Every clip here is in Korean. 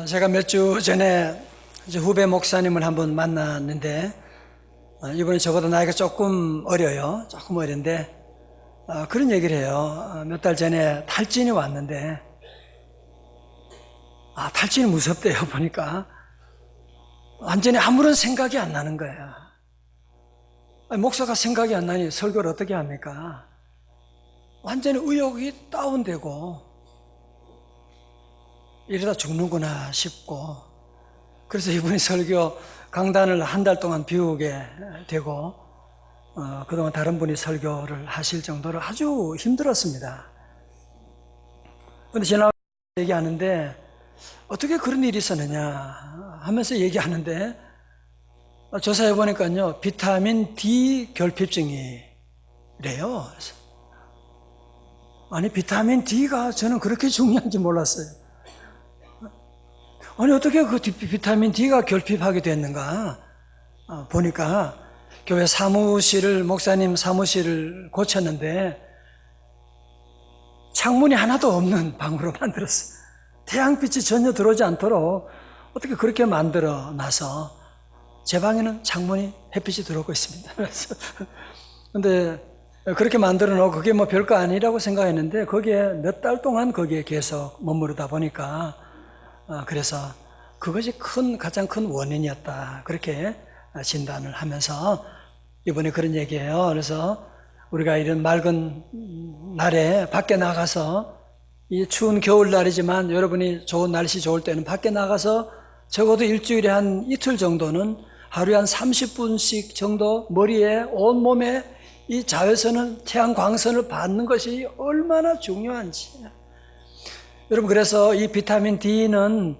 제가 몇 주 전에 이제 후배 목사님을 한번 만났는데, 이분은 저보다 나이가 조금 어려요. 조금 어린데, 그런 얘기를 해요. 몇 달 전에 탈진이 왔는데, 탈진이 무섭대요. 보니까 완전히 아무런 생각이 안 나는 거야. 목사가 생각이 안 나니 설교를 어떻게 합니까? 완전히 의욕이 다운되고 이러다 죽는구나 싶고, 그래서 이분이 설교 강단을 한 달 동안 비우게 되고, 그동안 다른 분이 설교를 하실 정도로 아주 힘들었습니다. 그런데 지난 얘기하는데 어떻게 그런 일이 있었느냐 하면서 얘기하는데, 조사해 보니까요, 비타민 D 결핍증이래요. 아니, 비타민 D가 저는 그렇게 중요한지 몰랐어요. 아니, 어떻게 그 비타민 D가 결핍하게 됐는가 보니까, 교회 목사님 사무실을 고쳤는데 창문이 하나도 없는 방으로 만들었어요. 태양빛이 전혀 들어오지 않도록 어떻게 그렇게 만들어 놔서 제 방에는 창문이 햇빛이 들어오고 있습니다. 근데 그렇게 만들어 놓고 그게 뭐 별거 아니라고 생각했는데, 거기에 몇 달 동안 거기에 계속 머무르다 보니까 그래서 그것이 가장 큰 원인이었다, 그렇게 진단을 하면서 이번에 그런 얘기예요. 그래서 우리가 이런 맑은 날에 밖에 나가서, 이 추운 겨울날이지만 여러분이 좋은 날씨 좋을 때는 밖에 나가서 적어도 일주일에 한 이틀 정도는 하루에 한 30분씩 정도 머리에 온몸에 이 자외선을, 태양 광선을 받는 것이 얼마나 중요한지. 여러분, 그래서 이 비타민 D는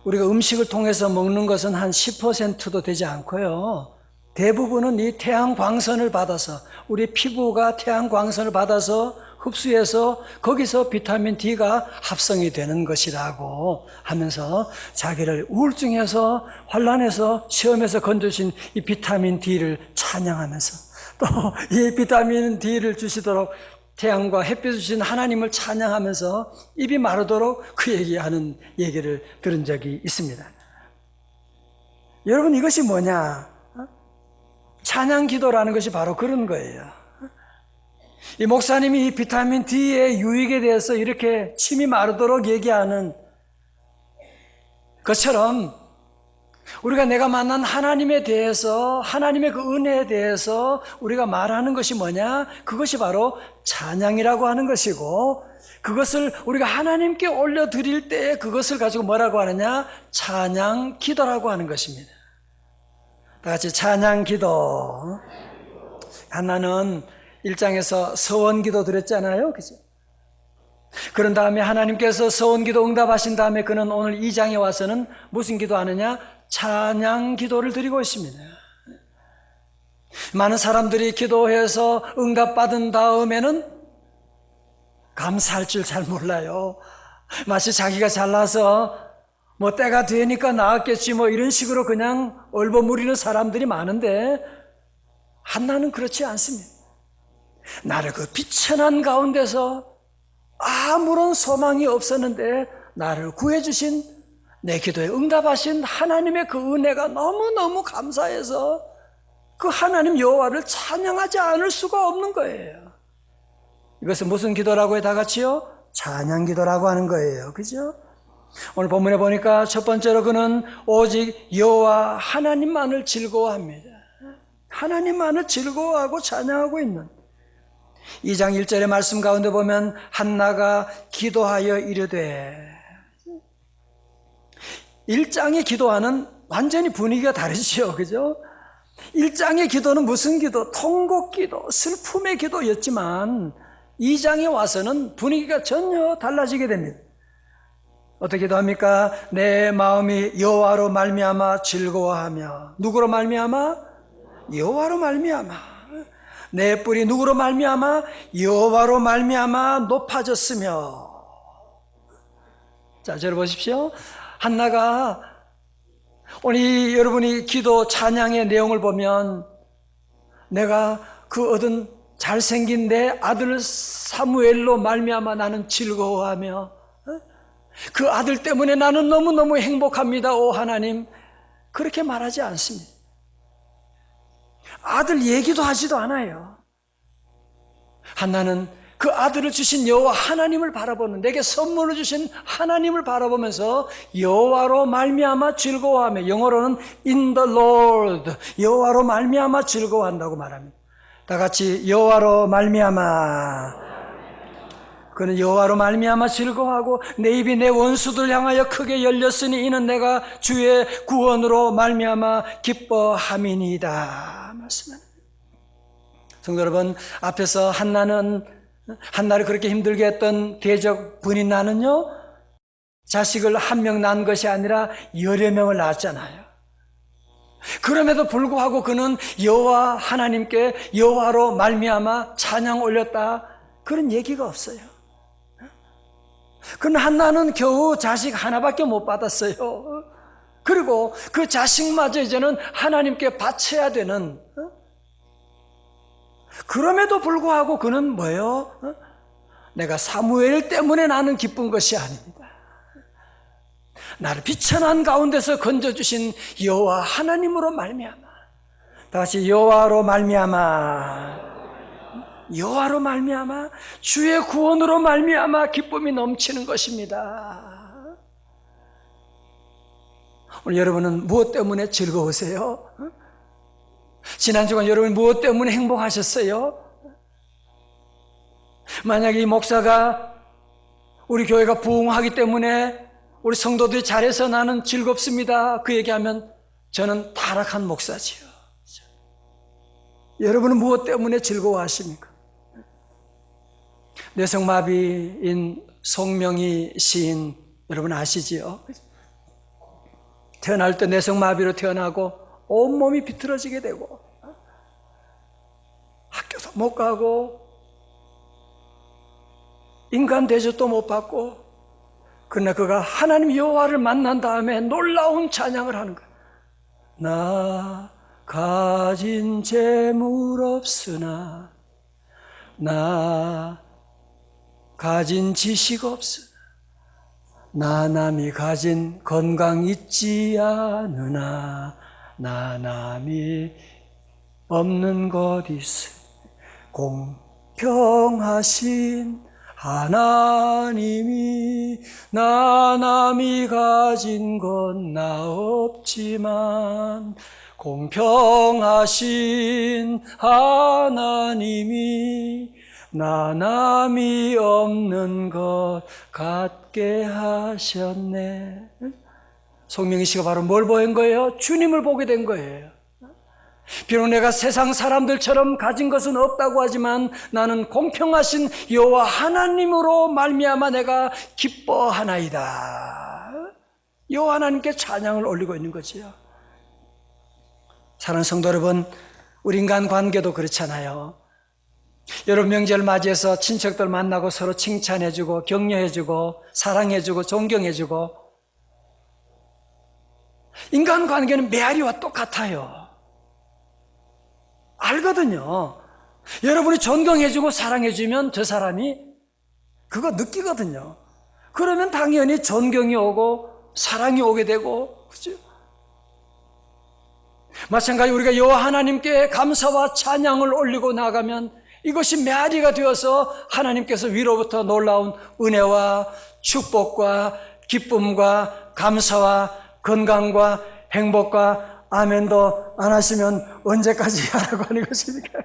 우리가 음식을 통해서 먹는 것은 한 10%도 되지 않고요, 대부분은 이 태양 광선을 받아서, 우리 피부가 태양 광선을 받아서 흡수해서 거기서 비타민 D가 합성이 되는 것이라고 하면서, 자기를 우울증에서 환난에서 시험에서 건져주신 이 비타민 D를 찬양하면서, 또 이 비타민 D를 주시도록 태양과 햇빛을 주신 하나님을 찬양하면서 입이 마르도록 그 얘기하는 얘기를 들은 적이 있습니다. 여러분, 이것이 뭐냐? 찬양 기도라는 것이 바로 그런 거예요. 이 목사님이 이 비타민 D의 유익에 대해서 이렇게 침이 마르도록 얘기하는 것처럼, 우리가 내가 만난 하나님에 대해서, 하나님의 그 은혜에 대해서 우리가 말하는 것이 뭐냐? 그것이 바로 찬양이라고 하는 것이고, 그것을 우리가 하나님께 올려드릴 때 그것을 가지고 뭐라고 하느냐? 찬양 기도라고 하는 것입니다. 다 같이 찬양 기도. 하나는 1장에서 서원 기도 드렸잖아요, 그죠? 그런 다음에 하나님께서 서원 기도 응답하신 다음에 그는 오늘 2장에 와서는 무슨 기도 하느냐? 찬양 기도를 드리고 있습니다. 많은 사람들이 기도해서 응답받은 다음에는 감사할 줄 잘 몰라요. 마치 자기가 잘나서 뭐 때가 되니까 나았겠지 뭐 이런 식으로 그냥 얼버무리는 사람들이 많은데, 한나는 그렇지 않습니다. 나를 그 비천한 가운데서 아무런 소망이 없었는데 나를 구해주신, 내 기도에 응답하신 하나님의 그 은혜가 너무너무 감사해서 그 하나님 여호와를 찬양하지 않을 수가 없는 거예요. 이것은 무슨 기도라고 해요? 다 같이요? 찬양 기도라고 하는 거예요. 그죠? 오늘 본문에 보니까 첫 번째로 그는 오직 여호와 하나님만을 즐거워합니다. 하나님만을 즐거워하고 찬양하고 있는, 2장 1절의 말씀 가운데 보면 한나가 기도하여 이르되, 1장의 기도와는 완전히 분위기가 다르죠, 그죠? 1장의 기도는 무슨 기도? 통곡 기도, 슬픔의 기도였지만 2장에 와서는 분위기가 전혀 달라지게 됩니다. 어떻게 기도합니까? 내 마음이 여호와로 말미암아 즐거워하며. 누구로 말미암아? 여호와로 말미암아. 내 뿔이 누구로 말미암아? 여호와로 말미암아 높아졌으며. 자, 저를 보십시오. 한나가 오늘 여러분이 기도 찬양의 내용을 보면, 내가 그 얻은 잘생긴 내 아들 사무엘로 말미암아 나는 즐거워하며, 그 아들 때문에 나는 너무너무 행복합니다. 오 하나님. 그렇게 말하지 않습니다. 아들 얘기도 하지도 않아요. 한나는 그 아들을 주신 여호와 하나님을 바라보는, 내게 선물을 주신 하나님을 바라보면서 여호와로 말미암아 즐거워하며, 영어로는 in the Lord, 여호와로 말미암아 즐거워한다고 말합니다. 다 같이 여호와로 말미암아. 그는 여호와로 말미암아 즐거워하고 내 입이 내 원수들 향하여 크게 열렸으니 이는 내가 주의 구원으로 말미암아 기뻐함이니이다 말씀합니다. 성도 여러분, 앞에서 한나를 그렇게 힘들게 했던 대적 분인 나는요, 자식을 한 명 낳은 것이 아니라 여러 명을 낳았잖아요. 그럼에도 불구하고 그는 여호와 하나님께 여호와로 말미암아 찬양 올렸다, 그런 얘기가 없어요. 그러나 한나는 겨우 자식 하나밖에 못 받았어요. 그리고 그 자식마저 이제는 하나님께 바쳐야 되는, 그럼에도 불구하고 그는 뭐예요? 내가 사무엘 때문에 나는 기쁜 것이 아닙니다. 나를 비천한 가운데서 건져주신 여호와 하나님으로 말미암아. 다시 여호와로 말미암아. 여호와로 말미암아 주의 구원으로 말미암아 기쁨이 넘치는 것입니다. 오늘 여러분은 무엇 때문에 즐거우세요? 지난 주간 여러분 무엇 때문에 행복하셨어요? 만약에 이 목사가 우리 교회가 부흥하기 때문에 우리 성도들이 잘해서 나는 즐겁습니다, 그 얘기하면 저는 타락한 목사지요. 여러분은 무엇 때문에 즐거워하십니까? 뇌성마비인 송명희 시인 여러분 아시지요? 태어날 때 뇌성마비로 태어나고 온몸이 비틀어지게 되고 학교도 못 가고 인간 대접도 못 받고, 그러나 그가 하나님 여호와를 만난 다음에 놀라운 찬양을 하는 거예요. 나 가진 재물 없으나, 나 가진 지식 없으나, 나 남이 가진 건강 있지 않으나, 나 남이 없는 것 있으니 공평하신 하나님이, 나 남이 가진 건 나 없지만 공평하신 하나님이 나 남이 없는 것 같게 하셨네. 송명희 씨가 바로 뭘 보인 거예요? 주님을 보게 된 거예요. 비록 내가 세상 사람들처럼 가진 것은 없다고 하지만 나는 공평하신 여호와 하나님으로 말미암아 내가 기뻐하나이다. 여호와 하나님께 찬양을 올리고 있는 거지요. 사랑하는 성도 여러분, 우리 인간 관계도 그렇잖아요. 여러분 명절 맞이해서 친척들 만나고 서로 칭찬해주고 격려해주고 사랑해주고 존경해주고, 인간 관계는 메아리와 똑같아요. 알거든요. 여러분이 존경해주고 사랑해주면 저 사람이 그거 느끼거든요. 그러면 당연히 존경이 오고 사랑이 오게 되고, 그죠? 마찬가지 우리가 여호와 하나님께 감사와 찬양을 올리고 나가면 이것이 메아리가 되어서 하나님께서 위로부터 놀라운 은혜와 축복과 기쁨과 감사와 건강과 행복과 아멘도 안 하시면 언제까지 하라고 하는 것입니까?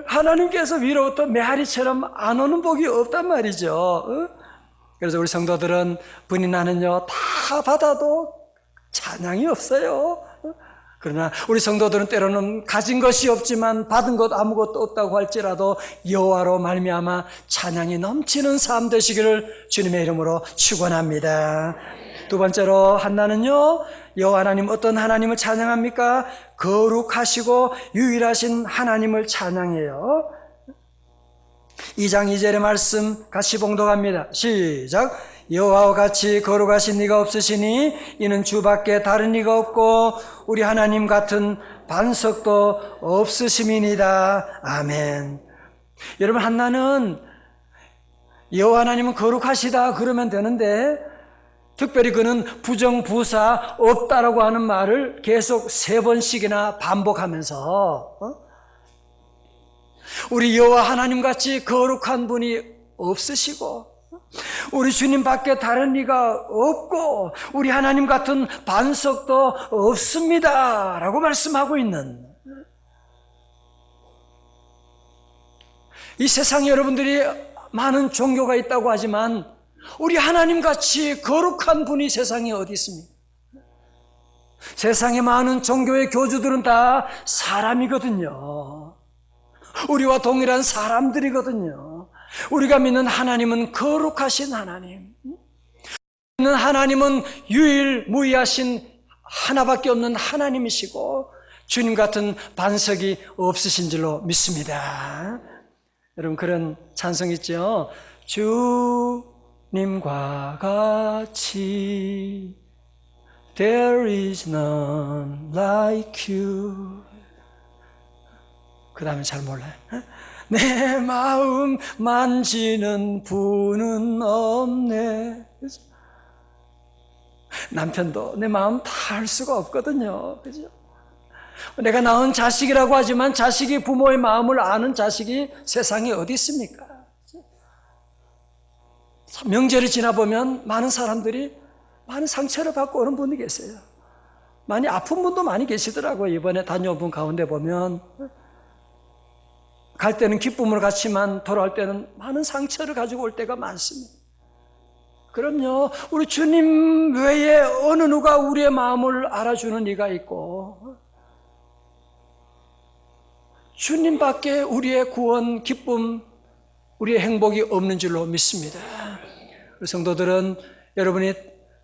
하나님께서 위로부터 메아리처럼 안 오는 복이 없단 말이죠. 그래서 우리 성도들은 분이 나는요 다 받아도 찬양이 없어요. 그러나 우리 성도들은 때로는 가진 것이 없지만 받은 것 아무것도 없다고 할지라도 여호와로 말미암아 찬양이 넘치는 삶 되시기를 주님의 이름으로 축원합니다. 두 번째로 한나는요, 여호와 하나님, 어떤 하나님을 찬양합니까? 거룩하시고 유일하신 하나님을 찬양해요. 2장 2절의 말씀 같이 봉독합니다. 시작. 여호와와 같이 거룩하신 이가 없으시니 이는 주밖에 다른 이가 없고 우리 하나님 같은 반석도 없으심이니이다. 아멘. 여러분, 한나는 여호와 하나님은 거룩하시다 그러면 되는데 특별히 그는 부정부사 없다라고 하는 말을 계속 3번씩이나 반복하면서 우리 여호와 하나님같이 거룩한 분이 없으시고 우리 주님밖에 다른 이가 없고 우리 하나님 같은 반석도 없습니다 라고 말씀하고 있는 이 세상에 여러분들이 많은 종교가 있다고 하지만 우리 하나님같이 거룩한 분이 세상에 어디 있습니까? 세상에 많은 종교의 교주들은 다 사람이거든요. 우리와 동일한 사람들이거든요. 우리가 믿는 하나님은 거룩하신 하나님, 믿는 하나님은 유일무이하신 하나밖에 없는 하나님이시고 주님 같은 반석이 없으신 줄로 믿습니다. 여러분 그런 찬송 있죠? 주님과 같이 There is none like you. 그 다음에 잘 몰라요. 내 마음 만지는 분은 없네. 남편도 내 마음 다 알 수가 없거든요. 그죠? 내가 낳은 자식이라고 하지만 자식이 부모의 마음을 아는 자식이 세상에 어디 있습니까? 명절이 지나보면 많은 사람들이 많은 상처를 받고 오는 분이 계세요. 많이 아픈 분도 많이 계시더라고요. 이번에 다녀온 분 가운데 보면 갈 때는 기쁨을 갖지만 돌아올 때는 많은 상처를 가지고 올 때가 많습니다. 그럼요. 우리 주님 외에 어느 누가 우리의 마음을 알아주는 이가 있고 주님밖에 우리의 구원, 기쁨, 우리의 행복이 없는 줄로 믿습니다. 우리 성도들은 여러분이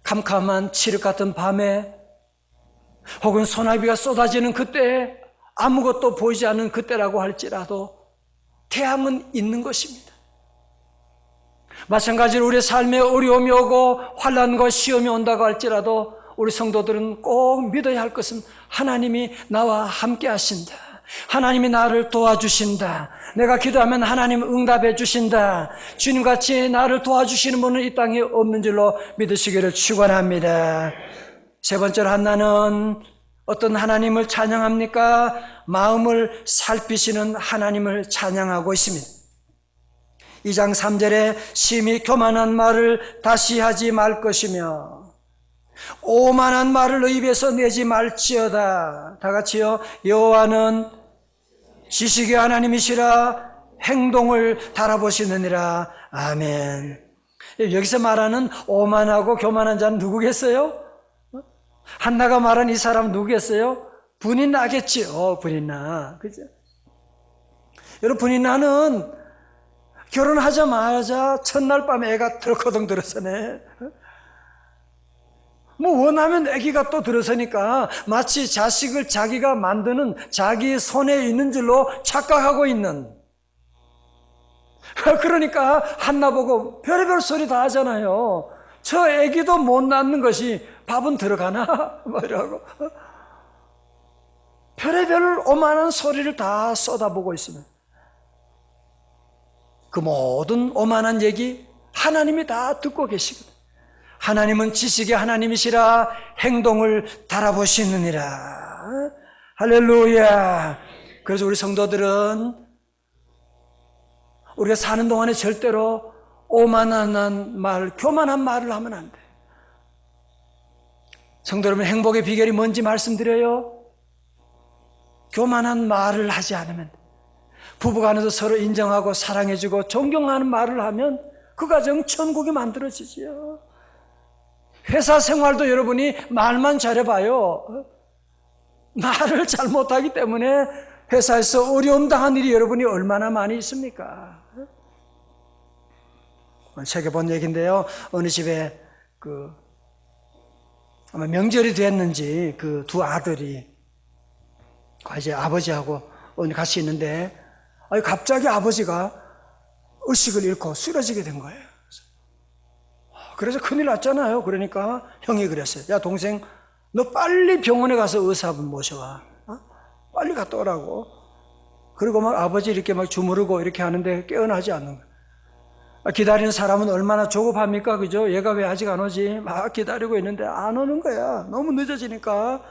캄캄한 칠흑 같은 밤에 혹은 소나비가 쏟아지는 그때 아무것도 보이지 않는 그때라고 할지라도 태양은 있는 것입니다. 마찬가지로 우리의 삶에 어려움이 오고 환난과 시험이 온다고 할지라도 우리 성도들은 꼭 믿어야 할 것은 하나님이 나와 함께 하신다. 하나님이 나를 도와주신다. 내가 기도하면 하나님 응답해 주신다. 주님같이 나를 도와주시는 분은 이 땅에 없는 줄로 믿으시기를 축원합니다. 세 번째로 한나는 어떤 하나님을 찬양합니까? 마음을 살피시는 하나님을 찬양하고 있습니다. 2장 3절에 심히 교만한 말을 다시 하지 말 것이며 오만한 말을 너 입에서 내지 말지어다. 다 같이요. 여호와는 지식의 하나님이시라 행동을 달아보시느니라. 아멘. 여기서 말하는 오만하고 교만한 자는 누구겠어요? 한나가 말한 이 사람은 누구겠어요? 분인나겠지요. 분인나. 그죠? 여러분, 분인나는 결혼하자마자 첫날 밤에 애가 덜커덩 들어서네. 뭐 원하면 아기가 또 들어서니까 마치 자식을 자기가 만드는 자기 손에 있는 줄로 착각하고 있는. 그러니까 한나 보고 별의별 소리 다 하잖아요. 저 아기도 못 낳는 것이 밥은 들어가나? 뭐 이러고 별의별 오만한 소리를 다 쏟아보고 있으면 그 모든 오만한 얘기 하나님이 다 듣고 계시거든. 하나님은 지식의 하나님이시라 행동을 달아보시느니라. 할렐루야. 그래서 우리 성도들은 우리가 사는 동안에 절대로 오만한 말, 교만한 말을 하면 안 돼. 성도 여러분, 행복의 비결이 뭔지 말씀드려요. 교만한 말을 하지 않으면 돼. 부부간에서 서로 인정하고 사랑해주고 존경하는 말을 하면 그 가정 천국이 만들어지지요. 회사 생활도 여러분이 말만 잘해봐요. 말을 잘못하기 때문에 회사에서 어려움 당한 일이 여러분이 얼마나 많이 있습니까? 책에 본 얘기인데요. 어느 집에 아마 명절이 됐는지 그 두 아들이 이제 아버지하고 같이 있는데 갑자기 아버지가 의식을 잃고 쓰러지게 된 거예요. 그래서 큰일 났잖아요. 그러니까 형이 그랬어요. 야, 동생, 너 빨리 병원에 가서 의사분 모셔와. 빨리 갔다 오라고. 그리고 막 아버지 이렇게 막 주무르고 이렇게 하는데 깨어나지 않는 거예요. 기다리는 사람은 얼마나 조급합니까? 그죠? 얘가 왜 아직 안 오지? 막 기다리고 있는데 안 오는 거야. 너무 늦어지니까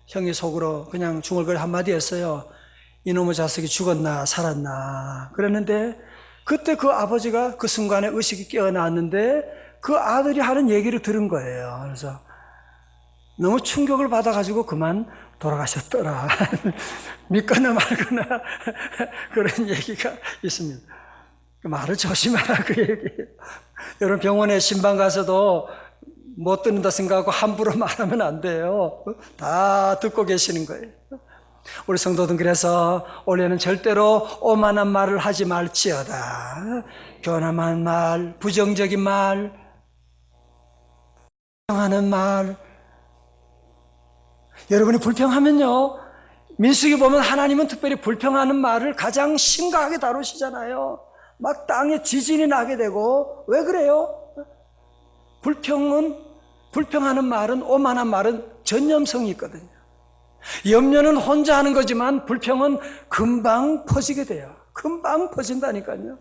형이 속으로 그냥 중얼거리 한마디 했어요. 이놈의 자식이 죽었나 살았나 그랬는데, 그때 그 아버지가 그 순간에 의식이 깨어났는데 그 아들이 하는 얘기를 들은 거예요. 그래서 너무 충격을 받아가지고 그만 돌아가셨더라. 믿거나 말거나 그런 얘기가 있습니다. 말을 조심하라 그 얘기예요. 여러분 병원에 신방 가서도 못 듣는다 생각하고 함부로 말하면 안 돼요. 다 듣고 계시는 거예요. 우리 성도들 그래서 올해는 절대로 오만한 말을 하지 말지어다. 교남한 말, 부정적인 말, 불평하는 말. 여러분이 불평하면요, 민수기 보면 하나님은 특별히 불평하는 말을 가장 심각하게 다루시잖아요. 막 땅에 지진이 나게 되고. 왜 그래요? 불평하는 말은, 오만한 말은 전염성이 있거든요. 염려는 혼자 하는 거지만 불평은 금방 퍼지게 돼요. 금방 퍼진다니까요.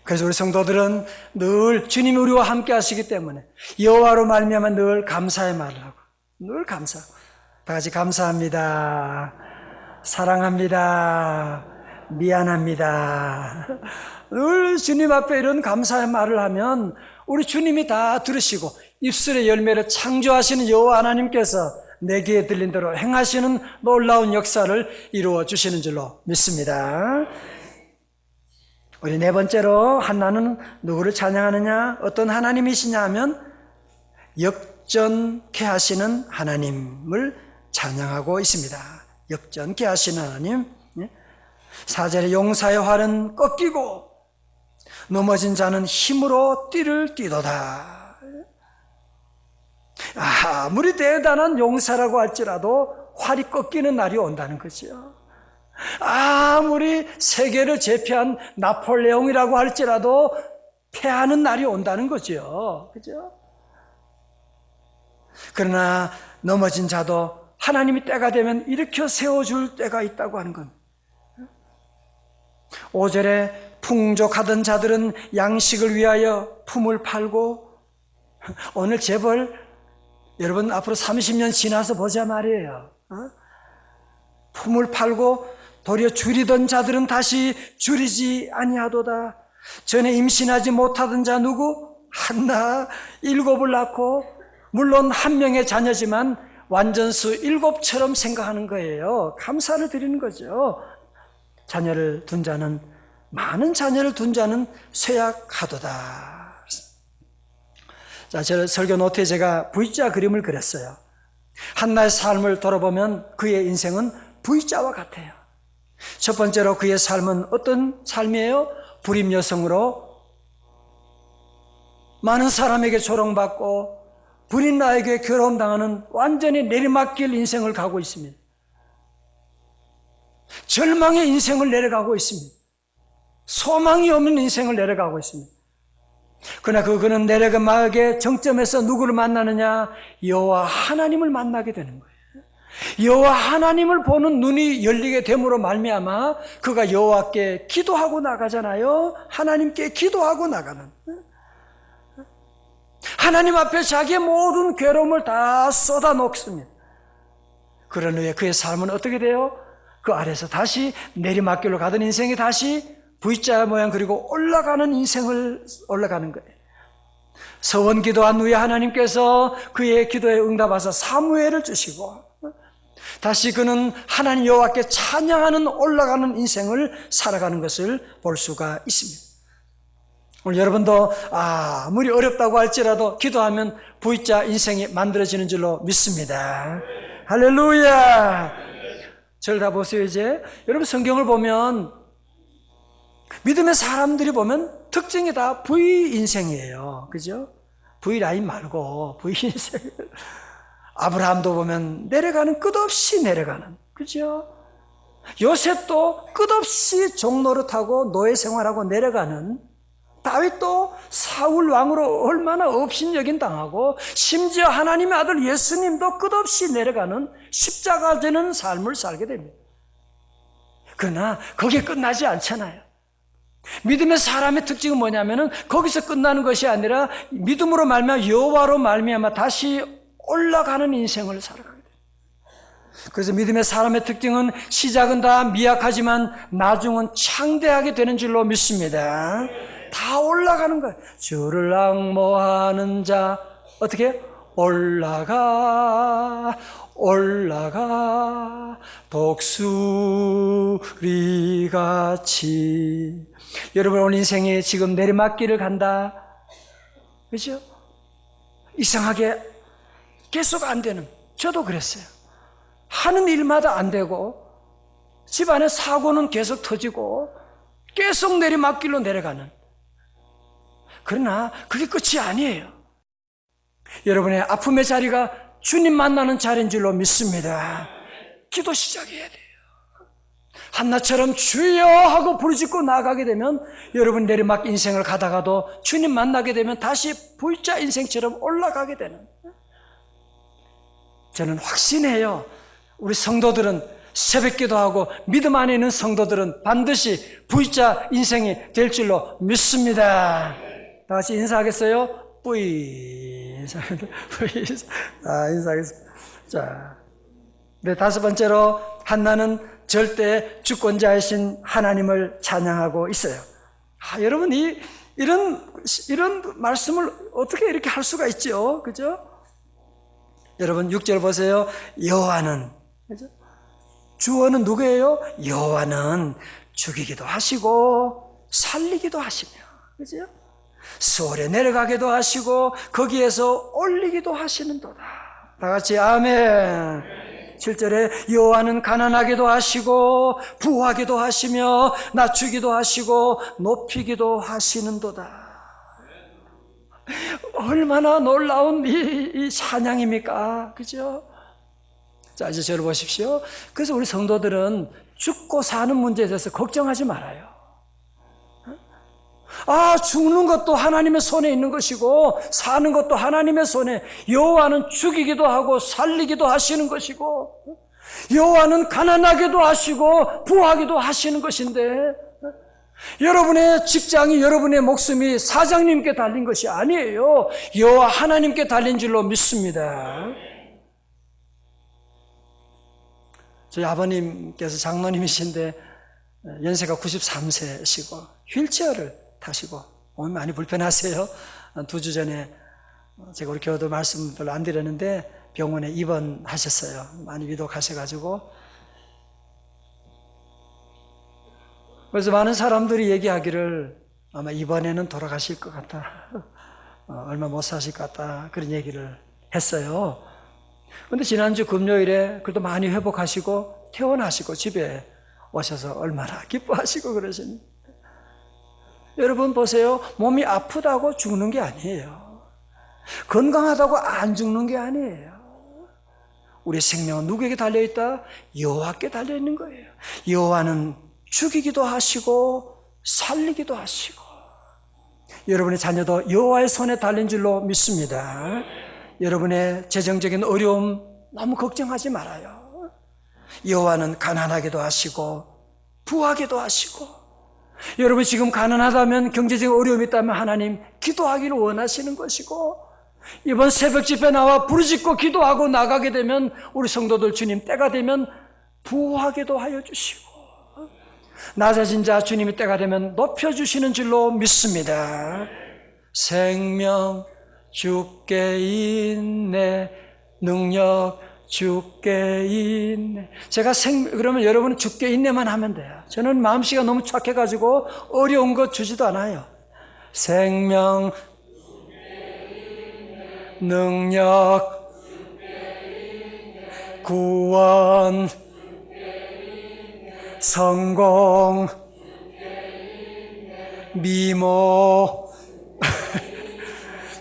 그래서 우리 성도들은 늘 주님이 우리와 함께 하시기 때문에 여호와로 말미암아 늘 감사의 말을 하고, 늘 감사하고, 다 같이 감사합니다, 사랑합니다, 미안합니다, 늘 주님 앞에 이런 감사의 말을 하면 우리 주님이 다 들으시고 입술의 열매를 창조하시는 여호와 하나님께서 내 귀에 들린 대로 행하시는 놀라운 역사를 이루어 주시는 줄로 믿습니다. 우리 네 번째로 한나는 누구를 찬양하느냐, 어떤 하나님이시냐 하면 역전케 하시는 하나님을 찬양하고 있습니다. 역전케 하시는 하나님. 4절에 용사의 활은 꺾이고 넘어진 자는 힘으로 띠를 띠도다. 아무리 대단한 용사라고 할지라도 활이 꺾이는 날이 온다는 거죠. 아무리 세계를 제패한 나폴레옹이라고 할지라도 패하는 날이 온다는 거죠. 그죠? 그러나 넘어진 자도 하나님이 때가 되면 일으켜 세워줄 때가 있다고 하는 겁니다. 5절에 풍족하던 자들은 양식을 위하여 품을 팔고, 오늘 재벌 여러분 앞으로 30년 지나서 보자 말이에요. 품을 팔고 도리어 줄이던 자들은 다시 줄이지 아니하도다. 전에 임신하지 못하던 자 누구? 한나 7을 낳고, 물론 한 명의 자녀지만 완전수 7처럼 생각하는 거예요. 감사를 드리는 거죠. 자녀를 둔 자는, 많은 자녀를 둔 자는 쇠약하도다. 자, 저 설교 노트에 제가 V자 그림을 그렸어요. 한나의 삶을 돌아보면 그의 인생은 V자와 같아요. 첫 번째로 그의 삶은 어떤 삶이에요? 불임 여성으로 많은 사람에게 조롱받고 불임 나에게 괴로움당하는 완전히 내리막길 인생을 가고 있습니다. 절망의 인생을 내려가고 있습니다. 소망이 없는 인생을 내려가고 있습니다. 그러나 그는 내려가막의 정점에서 누구를 만나느냐? 여호와 하나님을 만나게 되는 거예요. 여호와 하나님을 보는 눈이 열리게 됨으로 말미암아 그가 여호와께 기도하고 나가잖아요. 하나님께 기도하고 나가는, 하나님 앞에 자기의 모든 괴로움을 다 쏟아놓습니다. 그런 후에 그의 삶은 어떻게 돼요? 그 아래서 다시 내리막길로 가던 인생이 다시 V자 모양 그리고 올라가는 인생을 올라가는 거예요. 서원 기도한 후에 하나님께서 그의 기도에 응답하사 사무엘을 주시고 다시 그는 하나님 여호와께 찬양하는 올라가는 인생을 살아가는 것을 볼 수가 있습니다. 오늘 여러분도 아무리 어렵다고 할지라도 기도하면 V자 인생이 만들어지는 줄로 믿습니다. 할렐루야. 저를 다 보세요. 이제 여러분 성경을 보면 믿음의 사람들이 보면 특징이 다 V 인생이에요. 그죠? V 라인 말고 V 인생. 아브라함도 보면 내려가는, 끝없이 내려가는, 그죠? 요셉도 끝없이 종노릇하고 노예 생활하고 내려가는, 다윗도 사울 왕으로 얼마나 업신여긴 당하고, 심지어 하나님의 아들 예수님도 끝없이 내려가는 십자가 되는 삶을 살게 됩니다. 그러나 거기에 끝나지 않잖아요. 믿음의 사람의 특징은 뭐냐면은 거기서 끝나는 것이 아니라 믿음으로 말미암아 여호와로 말미암아 다시 올라가는 인생을 살아가게 돼요. 그래서 믿음의 사람의 특징은 시작은 다 미약하지만 나중은 창대하게 되는 줄로 믿습니다. 다 올라가는 거예요. 주를 앙모하는 자 어떻게? 올라가 독수리같이. 여러분 오늘 인생에 지금 내리막길을 간다, 그렇죠? 이상하게 계속 안 되는, 저도 그랬어요. 하는 일마다 안 되고 집안에 사고는 계속 터지고 계속 내리막길로 내려가는. 그러나 그게 끝이 아니에요. 여러분의 아픔의 자리가 주님 만나는 자리인 줄로 믿습니다. 기도 시작해야 돼요. 한나처럼 주여 하고 부르짖고 나아가게 되면 여러분 내리막 인생을 가다가도 주님 만나게 되면 다시 V자 인생처럼 올라가게 되는. 저는 확신해요. 우리 성도들은 새벽기도 하고 믿음 안에 있는 성도들은 반드시 V자 인생이 될 줄로 믿습니다. 다 같이 인사하겠어요? 인사하겠습니다. 자, 네, 다섯 번째로 한나는 절대 주권자이신 하나님을 찬양하고 있어요. 여러분 이런 말씀을 어떻게 이렇게 할 수가 있죠? 그죠? 여러분 6절 보세요. 여호와는, 그죠? 주어는 누구예요? 여호와는 죽이기도 하시고 살리기도 하시며, 그죠? 수월에 내려가기도 하시고 거기에서 올리기도 하시는도다. 다 같이 아멘. 7절에 여호와는 가난하기도 하시고 부하기도 하시며 낮추기도 하시고 높이기도 하시는도다. 얼마나 놀라운 이 찬양입니까? 그죠? 자, 이제 저를 보십시오. 그래서 우리 성도들은 죽고 사는 문제에 대해서 걱정하지 말아요. 죽는 것도 하나님의 손에 있는 것이고 사는 것도 하나님의 손에. 여호와는 죽이기도 하고 살리기도 하시는 것이고 여호와는 가난하기도 하시고 부하기도 하시는 것인데 여러분의 직장이, 여러분의 목숨이 사장님께 달린 것이 아니에요. 여호와 하나님께 달린 줄로 믿습니다. 저희 아버님께서 장로님이신데 연세가 93세시고 휠체어를 타시고 몸이 많이 불편하세요. 2주 전에 제가 우리 교도 말씀 별로 안 드렸는데 병원에 입원하셨어요. 많이 위독하셔가지고. 그래서 많은 사람들이 얘기하기를 아마 이번에는 돌아가실 것 같다. 얼마 못 사실 것 같다. 그런 얘기를 했어요. 그런데 지난주 금요일에 그래도 많이 회복하시고 퇴원하시고 집에 오셔서 얼마나 기뻐하시고 그러시니. 여러분 보세요. 몸이 아프다고 죽는 게 아니에요. 건강하다고 안 죽는 게 아니에요. 우리 생명은 누구에게 달려있다? 여호와께 달려있는 거예요. 여호와는 죽이기도 하시고 살리기도 하시고. 여러분의 자녀도 여호와의 손에 달린 줄로 믿습니다. 여러분의 재정적인 어려움 너무 걱정하지 말아요. 여호와는 가난하기도 하시고 부하기도 하시고. 여러분 지금 가난하다면, 경제적인 어려움이 있다면 하나님 기도하기를 원하시는 것이고, 이번 새벽 집회 나와 부르짖고 기도하고 나가게 되면 우리 성도들 주님 때가 되면 부하게도 하여 주시고, 낮아진 자 주님이 때가 되면 높여주시는 줄로 믿습니다. 생명 주께 있네, 능력 주께 있네. 제가 그러면 여러분은 주께 있네만 하면 돼요. 저는 마음씨가 너무 착해가지고 어려운 것 주지도 않아요. 생명, 능력, 구원, 성공, 미모,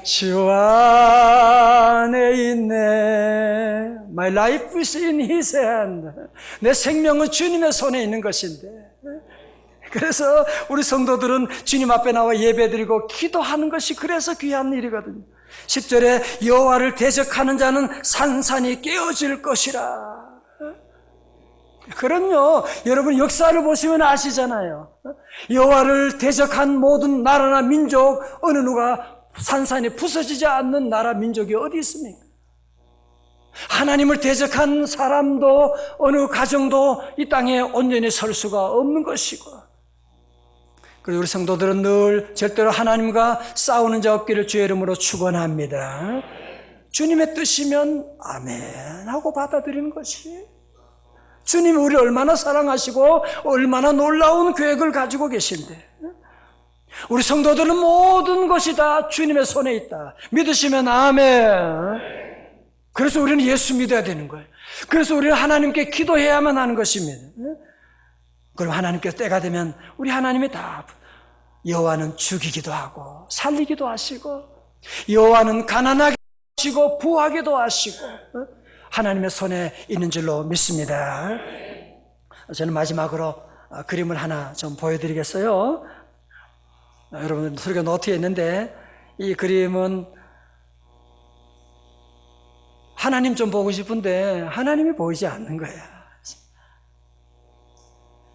주 안에 있네. My life is in His hand. 내 생명은 주님의 손에 있는 것인데. 그래서 우리 성도들은 주님 앞에 나와 예배드리고 기도하는 것이 그래서 귀한 일이거든요. 10절에 여호와를 대적하는 자는 산산이 깨어질 것이라. 그럼요. 여러분 역사를 보시면 아시잖아요. 여호와를 대적한 모든 나라나 민족, 어느 누가 산산이 부서지지 않는 나라 민족이 어디 있습니까? 하나님을 대적한 사람도 어느 가정도 이 땅에 온전히 설 수가 없는 것이고, 그리고 우리 성도들은 늘 절대로 하나님과 싸우는 자 없기를 주의 이름으로 축원합니다. 주님의 뜻이면 아멘 하고 받아들이는 것이, 주님이 우리를 얼마나 사랑하시고 얼마나 놀라운 계획을 가지고 계신데, 우리 성도들은 모든 것이 다 주님의 손에 있다 믿으시면 아멘. 그래서 우리는 예수 믿어야 되는 거예요. 그래서 우리는 하나님께 기도해야만 하는 것입니다. 그럼 하나님께서 때가 되면 우리 하나님이 다, 여호와는 죽이기도 하고 살리기도 하시고, 여호와는 가난하게 하시고 부하게도 하시고, 하나님의 손에 있는 줄로 믿습니다. 저는 마지막으로 그림을 하나 좀 보여드리겠어요. 여러분 설교 노트에 있는데, 이 그림은 하나님 좀 보고 싶은데 하나님이 보이지 않는 거야.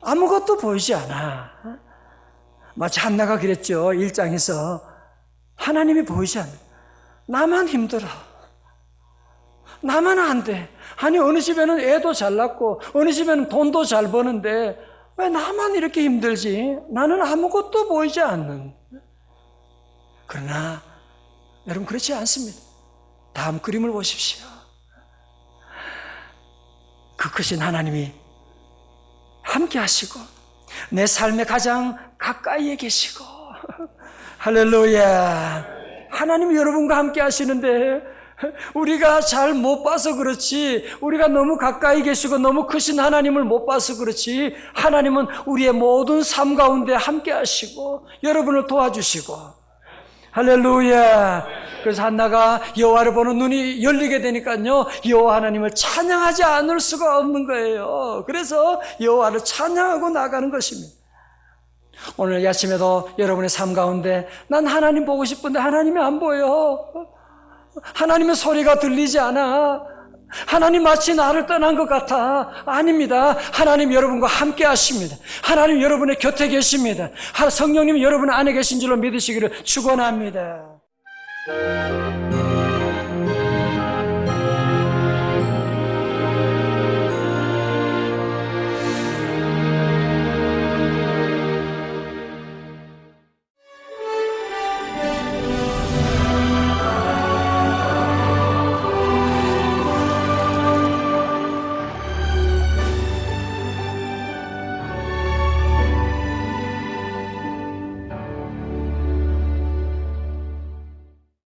아무것도 보이지 않아. 마치 한나가 그랬죠. 1장에서 하나님이 보이지 않아. 나만 힘들어. 나만 안 돼. 아니 어느 집에는 애도 잘 낳고 어느 집에는 돈도 잘 버는데 왜 나만 이렇게 힘들지? 나는 아무것도 보이지 않는. 그러나 여러분 그렇지 않습니다. 다음 그림을 보십시오. 그 크신 하나님이 함께 하시고 내 삶의 가장 가까이에 계시고, 할렐루야. 하나님이 여러분과 함께 하시는데 우리가 잘 못 봐서 그렇지, 우리가 너무 가까이 계시고 너무 크신 하나님을 못 봐서 그렇지, 하나님은 우리의 모든 삶 가운데 함께 하시고 여러분을 도와주시고, 할렐루야. 그래서 한나가 여호와를 보는 눈이 열리게 되니까요, 여호와 하나님을 찬양하지 않을 수가 없는 거예요. 그래서 여호와를 찬양하고 나가는 것입니다. 오늘 아침에도 여러분의 삶 가운데 난 하나님 보고 싶은데 하나님이 안 보여, 하나님의 소리가 들리지 않아, 하나님 마치 나를 떠난 것 같아. 아닙니다. 하나님 여러분과 함께 하십니다. 하나님 여러분의 곁에 계십니다. 성령님 여러분 안에 계신 줄로 믿으시기를 축원합니다.